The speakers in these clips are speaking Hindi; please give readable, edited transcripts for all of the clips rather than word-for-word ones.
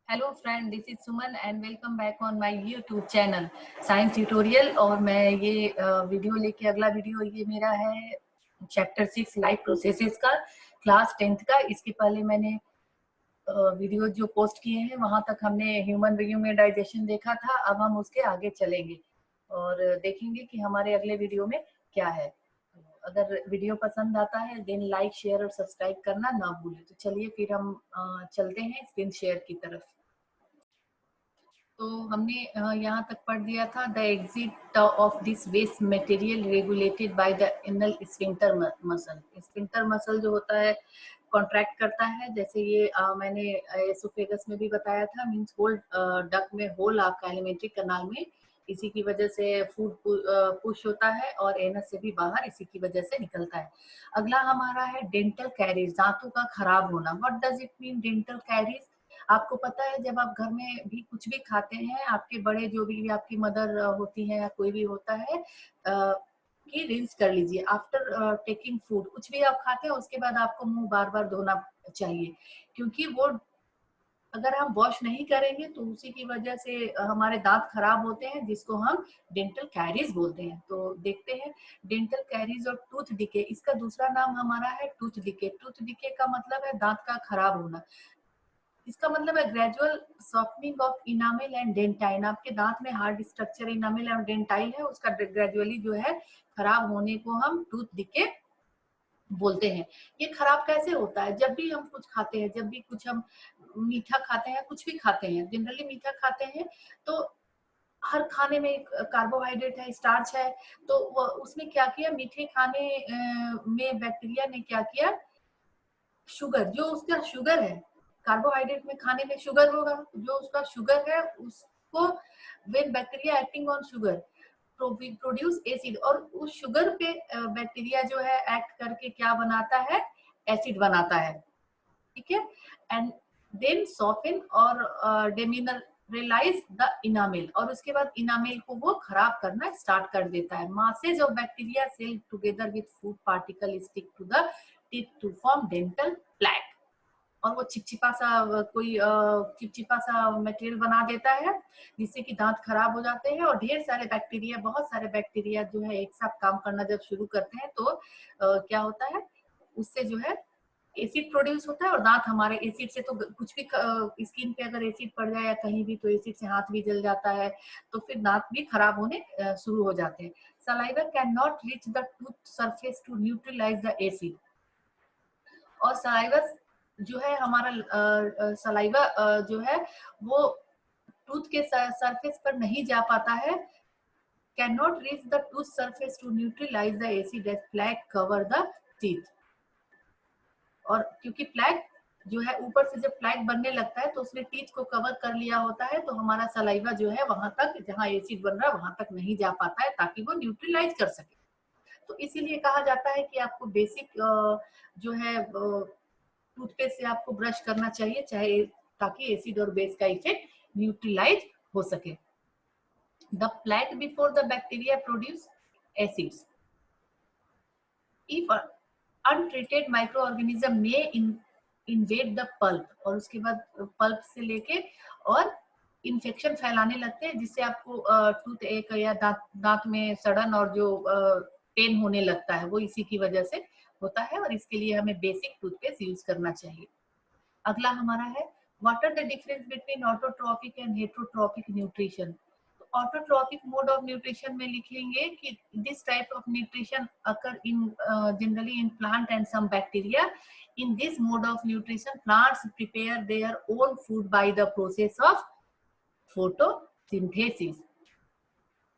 Hello friend, this is Suman and welcome back on my YouTube channel science tutorial. और मैं ये वीडियो लेके अगला वीडियो ये मेरा है चैप्टर 6 लाइफ प्रोसेसेस का, क्लास 10th का। इसके पहले मैंने वीडियो जो पोस्ट किए हैं वहां तक हमने ह्यूमन डाइजेशन देखा था। अब हम उसके आगे चलेंगे और देखेंगे कि हमारे अगले वीडियो में क्या है। अगर वीडियो पसंद आता है देन लाइक शेयर और सब्सक्राइब करना ना भूलें। तो चलिए फिर हम चलते हैं स्क्रीन शेयर की तरफ। तो हमने यहाँ तक पढ़ दिया था, the exit of this waste material regulated by the anal sphincter muscle. Sphincter muscle जो होता है कॉन्ट्रैक्ट करता है, जैसे ये मैंने एसोफेगस में भी बताया था, मींस होल डक में होल आपका एलिमेंट्री कनाल में, इसी की वजह से फूड पुश होता है और एनस से भी बाहर इसी की वजह से निकलता है। अगला हमारा है डेंटल कैरीज, दांतों का खराब होना। What does it mean dental caries? आपको पता है जब आप घर में भी कुछ भी खाते हैं, आपके बड़े जो भी आपकी मदर होती है या कोई भी होता है कि रिंस कर लीजिए आफ्टर टेकिंग फूड। कुछ भी आप खाते हैं उसके बाद आपको मुंह बार बार धोना चाहिए, क्योंकि वो अगर हम वॉश नहीं करेंगे तो उसी की वजह से हमारे दांत खराब होते हैं, जिसको हम डेंटल कैरीज बोलते हैं। तो देखते हैं डेंटल कैरीज और टूथ डिके, इसका दूसरा नाम हमारा है टूथ डिके। टूथ डिके का मतलब है दांत का खराब होना। इसका मतलब है gradual softening of enamel and dentine. आपके दांत में हार्ड स्ट्रक्चर इनामेल और डेंटाइल है, उसका ग्रेजुअली जो है खराब होने को हम टूथ डिके बोलते हैं। ये खराब कैसे होता है? जब भी हम कुछ खाते हैं, जब भी कुछ हम मीठा खाते हैं, कुछ भी खाते हैं, जनरली मीठा खाते हैं तो हर खाने में एक कार्बोहाइड्रेट है, स्टार्च है। तो उसमें क्या किया, मीठे खाने में बैक्टीरिया ने क्या किया, शुगर, जो उसका शुगर है, कार्बोहाइड्रेट में खाने में शुगर होगा, जो उसका शुगर है उसको when bacteria acting on sugar produce acid, और उस शुगर पे बैक्टीरिया जो है एक्ट करके क्या बनाता है, एसिड बनाता है। ठीक है, एंड देन सॉफ्टन और डेमिनरलाइज द इनामेल, और उसके बाद इनामेल को वो खराब करना स्टार्ट कर देता है। Masses of bacteria cell together with food particle stick to the teeth to form dental plaque, और वो चिपचिपा सा कोई चिपचिपा सा मटेरियल बना देता है, जिससे कि दांत खराब हो जाते हैं। और ढेर सारे बैक्टीरिया, बहुत सारे बैक्टीरिया जो है एक साथ काम करना जब शुरू करते हैं तो क्या होता है, उससे जो है एसिड प्रोड्यूस होता है। और दांत हमारे एसिड से तो कुछ भी स्किन पे अगर एसिड पड़ जाए या कहीं भी, तो एसिड से हाथ भी जल जाता है, तो फिर दांत भी खराब होने शुरू हो जाते हैं। Saliva can not reach the tooth surface to neutralise the acid, और सलाइवा जो है हमारा सलाइवा जो है वो टूथ के सरफेस पर नहीं जा पाता है, can not reach the tooth surface to neutralise the acid as plaque cover the teeth. और क्योंकि प्लैक जो है ऊपर से जब प्लैक बनने लगता है तो उसने टीथ को कवर कर लिया होता है, तो हमारा सलाइवा जो है वहां तक जहां एसिड बन रहा है वहां तक नहीं जा पाता है ताकि वो न्यूट्रलाइज कर सके। तो इसीलिए कहा जाता है कि आपको बेसिक जो है टूथपेस्ट से आपको ब्रश करना चाहिए, चाहे ताकि एसिड और बेस का इफेक्ट न्यूट्रलाइज हो सके। The plaque before the bacteria produce acids, if untreated micro organism में इन्वेड द पल्प, और उसके बाद पल्प से लेके और इन्फेक्शन फैलाने लगते हैं, जिससे आपको टूथ एक या दांत में सड़न और जो पेन होने लगता है वो इसी की वजह से होता है। और इसके लिए हमें बेसिक टूथपेस्ट यूज करना चाहिए। अगला हमारा है what are the difference between autotrophic and heterotrophic nutrition. Autotrophic mode of nutrition में लिखेंगे कि this type of nutrition occur in generally in plant and some bacteria. In this mode of nutrition plants prepare their own food by the process of photosynthesis.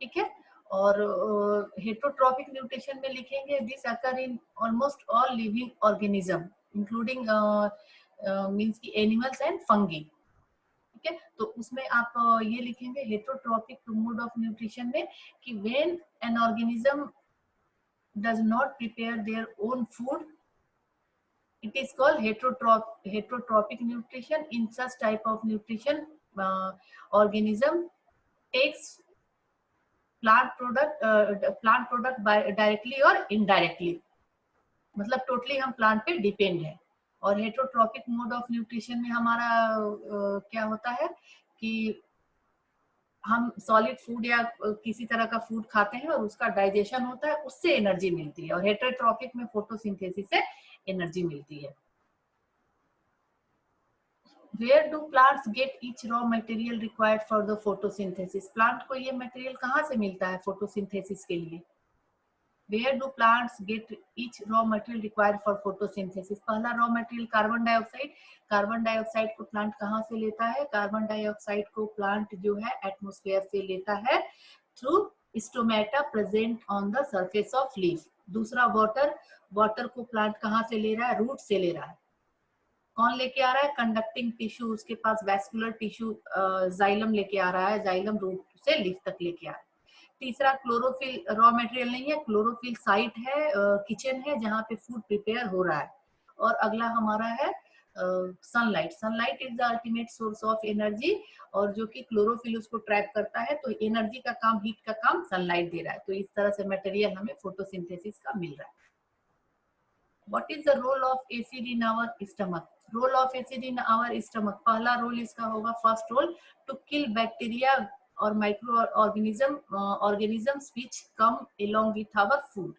ठीक है, और हेटरोट्रॉपिक न्यूट्रिशन में लिखेंगे this occur in almost all living organism including means की एनिमल्स एंड फंगी। ठीक है, तो उसमें आप ये लिखेंगे हेटरोट्रॉपिक मोड ऑफ न्यूट्रिशन में कि when an organism does not prepare their own food, it is called heterotropic nutrition. In such type of nutrition, organism takes plant product by directly or indirectly, मतलब टोटली हम प्लांट पे डिपेंड है। और हेटरोट्रॉपिक मोड ऑफ न्यूट्रिशन में हमारा क्या होता है कि हम सॉलिड फूड या किसी तरह का फूड खाते हैं और उसका डाइजेशन होता है, उससे एनर्जी मिलती है, और हेटरोट्रॉपिक में फोटोसिंथेसिस से एनर्जी मिलती है। Where do plants get each raw material required for the photosynthesis? Plant को ये मटेरियल कहाँ से मिलता है फोटोसिंथेसिस के लिए? Where do plants get each raw material required for photosynthesis? पहला raw material carbon dioxide. Carbon dioxide को प्लांट कहाँ से लेता है? कार्बन डाइऑक्साइड को प्लांट जो है एटमॉस्फेयर से लेता है through stomata present on the surface of leaf. दूसरा वाटर, वाटर को प्लांट कहाँ से ले रहा है? रूट से ले रहा है। कौन लेके आ रहा है? कंडक्टिंग टिश्यू, उसके पास वैस्कुलर टिश्यू जाइलम लेके आ रहा है, जाइलम रूट से लीफ तक लेके आ रहा है। तीसरा क्लोरोफिल रॉ मटेरियल नहीं है, क्लोरोफिल साइट है, किचन है जहाँ पे फूड प्रिपेयर हो रहा है। और अगला हमारा है sunlight. Sunlight is the ultimate source of energy, और जो कि क्लोरोफिल उसको ट्रैप करता है, तो एनर्जी का काम, हीट का काम सनलाइट दे रहा है। तो इस तरह से मटेरियल हमें फोटोसिंथेसिस का मिल रहा है। What is the role of acid in our stomach? Role of acid in our stomach, पहला रोल इसका होगा, first role, to kill bacteria और microorganisms which come along with our food,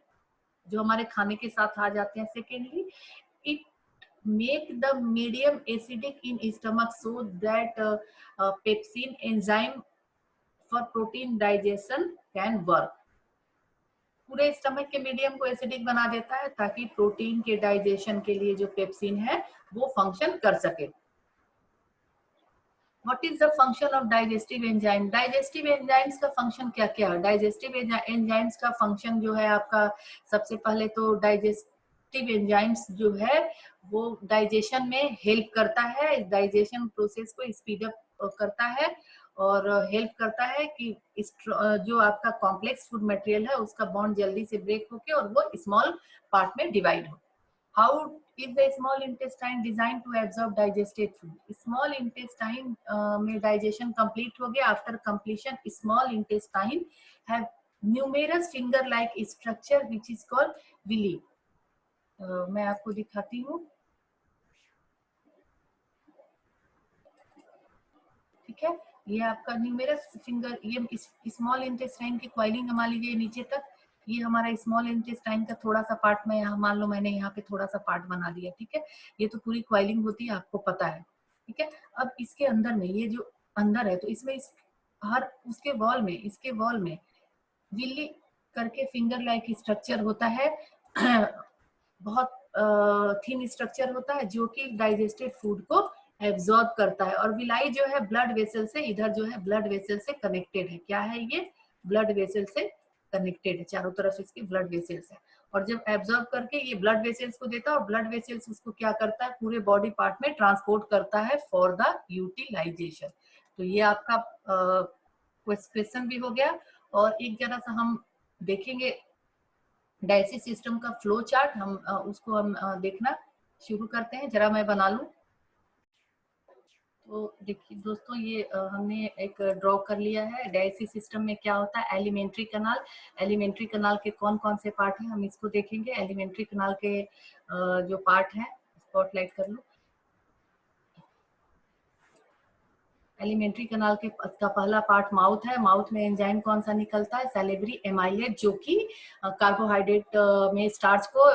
जो हमारे खाने के साथ आ जाते हैं। Secondly, it make the medium acidic in stomach so that pepsin enzyme for protein digestion can work. पूरे स्टमक के मीडियम को एसिडिक बना देता है ताकि प्रोटीन के डाइजेशन के लिए जो पेप्सिन है वो फंक्शन कर सके। What is the function of digestive enzyme? Digestive enzymes का फंक्शन क्या क्या है? डाइजेस्टिव एंजाइम्स का फंक्शन जो है आपका, सबसे पहले तो डाइजेस्टिव एंजाइम्स जो है वो डाइजेशन में हेल्प करता है, डाइजेशन प्रोसेस को स्पीड अप करता है और हेल्प करता है कि जो आपका कॉम्प्लेक्स फूड मटेरियल है उसका बॉन्ड जल्दी से ब्रेक होके और वो स्मॉल पार्ट में डिवाइड हो। How is the small intestine design to absorb digested food? Small intestine में डाइजेशन कंप्लीट हो गया। After completion small intestine have numerous finger like structure which is called villi. मैं आपको दिखाती हूँ, ठीक है। ये आपका न्यूमेरस फिंगर, ये स्मॉल इंटेस्टाइन की कॉइलिंग मान लीजिए नीचे तक, ये हमारा स्मॉल इंटेस्टाइन का थोड़ा सा पार्ट में, यहाँ मान लो मैंने यहाँ पे थोड़ा सा पार्ट बना दिया, ठीक है। ये तो पूरी कॉइलिंग होती है, आपको पता है, ठीक है। अब इसके अंदर में, ये जो अंदर है, तो इसमें हर उसके वॉल में, इसके वॉल में विली करके फिंगर लाइक स्ट्रक्चर होता है बहुत थिन स्ट्रक्चर होता है जो कि डाइजेस्टेड फूड को एब्जॉर्ब करता है। और विलाई जो है ब्लड वेसल से, इधर जो है ब्लड वेसल से कनेक्टेड है। क्या है ये? ब्लड वेसल से कनेक्टेड है, चारों तरफ इसके ब्लड वेसल्स है। और जब एब्जॉर्ब करके ये ब्लड वेसल्स को देता है, और ब्लड वेसल्स उसको क्या करता है, पूरे बॉडी पार्ट में ट्रांसपोर्ट करता है फॉर द यूटिलाइजेशन। तो ये आपका क्वेश्चन भी हो गया। और एक जरा सा हम देखेंगे डायलिसिस सिस्टम का फ्लो चार्ट, हम उसको हम देखना शुरू करते हैं। जरा मैं बना लूं। तो देखिए दोस्तों, ये हमने एक ड्रॉ कर लिया है। डायलिसिस सिस्टम में क्या होता है? एलिमेंट्री कनाल। एलिमेंट्री कनाल के कौन कौन से पार्ट हैं हम इसको देखेंगे। एलिमेंट्री कनाल के जो पार्ट हैं, स्पॉटलाइट कर लो। एलिमेंट्री कनाल के का पहला पार्ट माउथ है। माउथ में एंजाइम कौन सा निकलता है? सैलिवरी एमाइलेट, जो कि कार्बोहाइड्रेट में स्टार्च को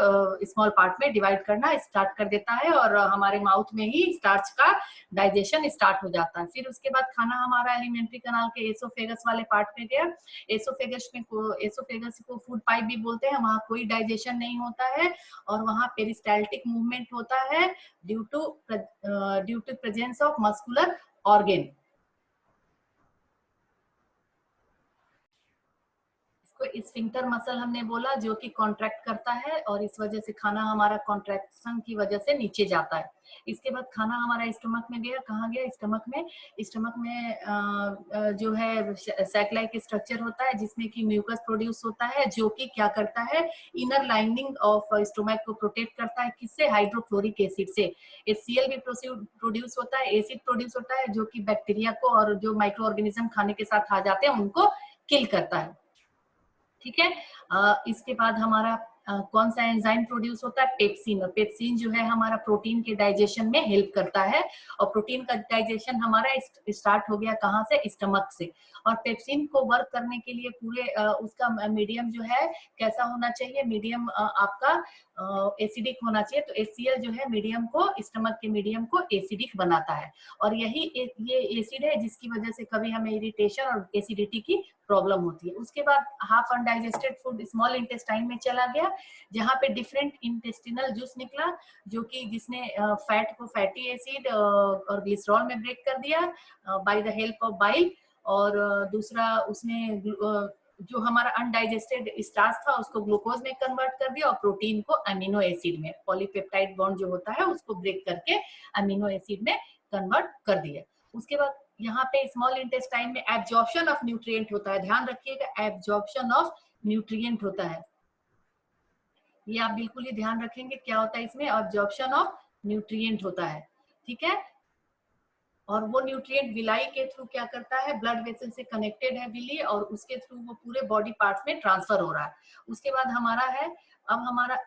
स्मॉल पार्ट में डिवाइड करना स्टार्ट कर देता है, और हमारे माउथ में ही स्टार्च का डाइजेशन स्टार्ट हो जाता है। फिर उसके बाद खाना हमारा एलिमेंट्री कनाल के एसोफेगस वाले पार्ट में गया। एसोफेगस को फूड पाइप भी बोलते हैं। वहाँ कोई डाइजेशन नहीं होता है और वहाँ पेरिस्टाल्टिक मूवमेंट होता है due to presence of muscular organ. इसको स्फिंक्टर मसल हमने बोला, जो कि कॉन्ट्रैक्ट करता है, और इस वजह से खाना हमारा कॉन्ट्रैक्शन की वजह से नीचे जाता है। इसके बाद खाना हमारा स्टमक में गया। कहाँ गया? स्टमक में। स्टमक में जो है सैक लाइक स्ट्रक्चर होता है जिसमें कि म्यूकस प्रोड्यूस होता है, जो कि क्या करता है, इनर लाइनिंग ऑफ स्टमक को प्रोटेक्ट करता है। किससे? हाइड्रोक्लोरिक एसिड से। HCl भी प्रोड्यूस होता है, एसिड प्रोड्यूस होता है, जो कि बैक्टीरिया को और जो माइक्रो ऑर्गेनिज्म खाने के साथ आ जाते हैं उनको किल करता है, ठीक है। इसके बाद हमारा कौन सा एंजाइम प्रोड्यूस होता है, पेप्सिन। और पेप्सिन जो है हमारा प्रोटीन के डाइजेशन में हेल्प करता है, और प्रोटीन का डाइजेशन हमारा स्टार्ट हो गया कहाँ से, स्टमक से। और पेप्सिन को वर्क करने के लिए पूरे उसका मीडियम जो है कैसा होना चाहिए, मीडियम आपका एसिडिक होना चाहिए। तो HCl जो है मीडियम को, स्टमक के मीडियम को एसिडिक बनाता है, और यही ये एसिड है जिसकी वजह से कभी हमें इरिटेशन और एसिडिटी की प्रॉब्लम होती है। उसके बाद half undigested food small intestine में चला गया, जहाँ पे डिफरेंट इंटेस्टिनल जूस निकला, जो कि जिसने फैट को फैटी एसिड और ग्लिसरॉल में ब्रेक कर दिया by the help of bile. और दूसरा उसने जो हमारा अनडाइजेस्टेड स्टार्च था उसको ग्लूकोज में कन्वर्ट कर दिया, और प्रोटीन को अमीनो एसिड में, पॉलीपेप्टाइड बॉन्ड जो होता है उसको ब्रेक करके अमीनो एसिड में कन्वर्ट कर दिया। उसके बाद यहाँ पे स्मॉल इंटेस्टाइन में एब्जॉर्प्शन ऑफ न्यूट्रिएंट होता है, ध्यान रखिएगा, एब्जॉर्प्शन ऑफ न्यूट्रिएंट होता है, ये आप बिल्कुल ही ध्यान रखेंगे क्या होता है इसमें, एब्जॉर्प्शन ऑफ न्यूट्रिएंट होता है, ठीक है। और वो न्यूट्रिएंट विलाई के थ्रू क्या करता है, ब्लड वेसल से कनेक्टेड है विली, और उसके थ्रू वो पूरे बॉडी पार्ट्स में ट्रांसफर हो रहा है। उसके बाद हमारा है, अब हमारा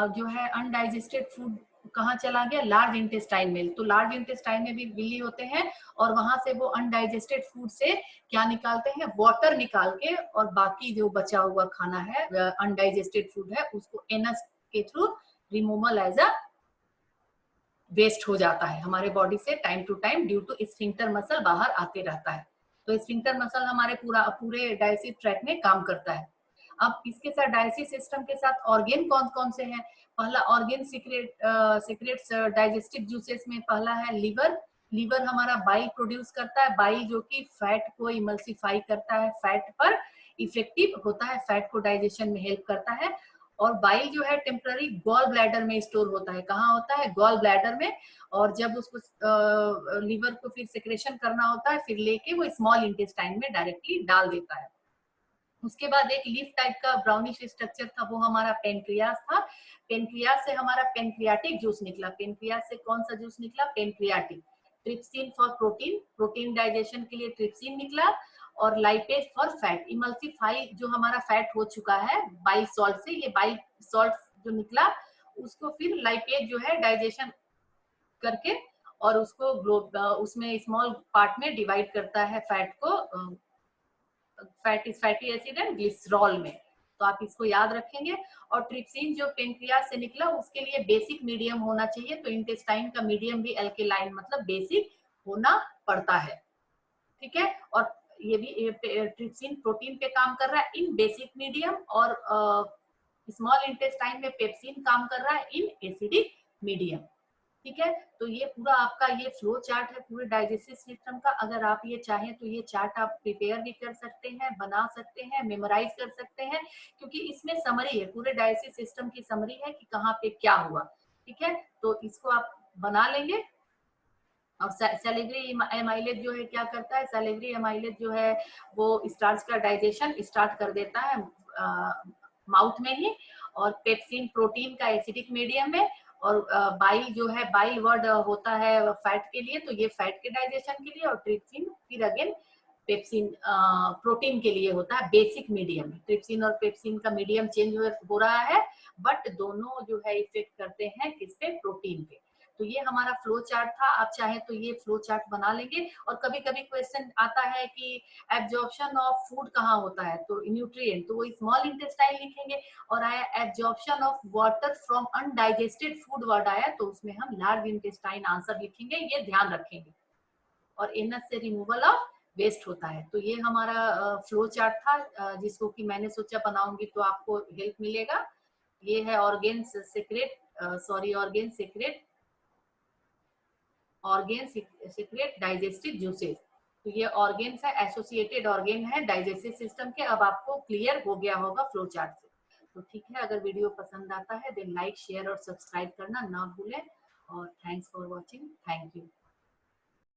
जो है अनडाइजेस्टेड फूड कहाँ चला गया, लार्ज इंटेस्टाइन में। तो लार्ज इंटेस्टाइन में भी विली होते हैं, और वहां से वो अनडाइजेस्टेड फूड से क्या निकालते हैं, वाटर निकाल के, और बाकी जो बचा हुआ खाना है अनडाइजेस्टेड फूड है उसको एनस के through removal as a waste हो जाता है हमारे बॉडी से time to time, due to sphincter muscle बाहर आते रहता है। तो स्फिंक्टर मसल हमारे पूरे डाइजेस्टिव ट्रैक्ट में काम करता है। अब इसके साथ डाइजेस्टिव सिस्टम के साथ ऑर्गेन कौन कौन से हैं, पहला ऑर्गेन सीक्रेट्स डाइजेस्टिव जूसेस में पहला है लीवर। लीवर हमारा बाइल प्रोड्यूस करता है, बाइल जो कि फैट को इमल्सिफाई करता है, फैट पर इफेक्टिव होता है, फैट को डाइजेशन में हेल्प करता है। और बाइल जो है टेम्पररी गॉल ब्लैडर में स्टोर होता है, कहाँ होता है, गॉल ब्लैडर में। और जब उसको लीवर को फिर सेक्रेशन करना होता है, फिर लेके वो स्मॉल इंटेस्टाइन में डायरेक्टली डाल देता है। उसके बाद एक लीफ टाइप का ब्राउनिश स्ट्रक्चर था, वो हमारा पेनक्रियास था। पेनक्रियास से हमारा पेनक्रियाटिक जूस निकला। पेनक्रियास से कौन सा जूस निकला, pancreatic. Trypsin for protein, protein digestion के लिए ट्रिप्सिन निकला। और लाइपेज फॉर फैट, इमल्सिफाई जो हमारा फैट हो चुका है बाइल सॉल्ट से, ये बाइल सॉल्ट जो निकला उसको फिर लाइपेज जो है डाइजेशन करके, और उसको उसमें स्मॉल पार्ट में डिवाइड करता है फैट को, फैटी एसिड एंड ग्लिसरॉल में। तो आप इसको याद रखेंगे। और ट्रिप्सिन जो पेनक्रियास से निकला उसके लिए बेसिक मीडियम होना चाहिए, तो इंटेस्टाइन का मीडियम भी एल्केलाइन मतलब बेसिक होना पड़ता है, ठीक है। और ये भी ट्रिप्सिन प्रोटीन पे काम कर रहा है इन बेसिक मीडियम, और स्मॉल इंटेस्टाइन में पेप्सिन काम कर रहा है इन एसिडिक मीडियम, ठीक है। तो ये पूरा आपका ये फ्लो चार्ट है पूरे डाइजेस्टिव सिस्टम का। अगर आप ये चाहें तो ये चार्ट आप प्रिपेयर भी कर सकते हैं, बना सकते हैं, मेमोराइज कर सकते हैं, क्योंकि इसमें समरी है, पूरे डाइजेस्टिव सिस्टम की समरी है कि कहाँ पे क्या हुआ, ठीक है। तो इसको आप बना लेंगे। और सैलिवरी एमाइलेज जो है क्या करता है, सैलिवरी एमाइलेज जो है वो स्टार्च का डाइजेशन स्टार्ट कर देता है माउथ में ही। और पेप्सिन प्रोटीन का एसिडिक मीडियम में। और बाइल जो है, बाइल वर्ड होता है फैट के लिए, तो ये फैट के डाइजेशन के लिए। और ट्रिप्सिन फिर अगेन पेप्सिन प्रोटीन के लिए होता है बेसिक मीडियम। ट्रिप्सिन और पेप्सिन का मीडियम चेंज हो रहा है, बट दोनों जो है इफेक्ट करते हैं किस पे, प्रोटीन पे। तो ये हमारा फ्लो चार्ट था। आप चाहे तो ये फ्लो चार्ट बना लेंगे। और कभी कभी क्वेश्चन आता है कि एब्जॉर्प्शन ऑफ फूड कहाँ होता है, तो न्यूट्रिएंट, तो वो स्मॉल इंटेस्टाइन लिखेंगे। और आया absorption of water from undigested food word आया, तो उसमें हम लार्ज इंटेस्टाइन आंसर लिखेंगे, ये ध्यान रखेंगे। और एनस से रिमूवल ऑफ वेस्ट होता है। तो ये हमारा फ्लो चार्ट था, जिसको कि मैंने सोचा बनाऊंगी तो आपको हेल्प मिलेगा। ये है organ secret, organ secret digestive juices. तो ये ऑर्गेन्स है, एसोसिएटेड ऑर्गेन है डाइजेस्टिव सिस्टम के। अब आपको क्लियर हो गया होगा फ्लो चार्ट से। तो ठीक है, अगर वीडियो पसंद आता है देन लाइक, शेयर और सब्सक्राइब करना ना भूलें। और thanks for watching, thank you.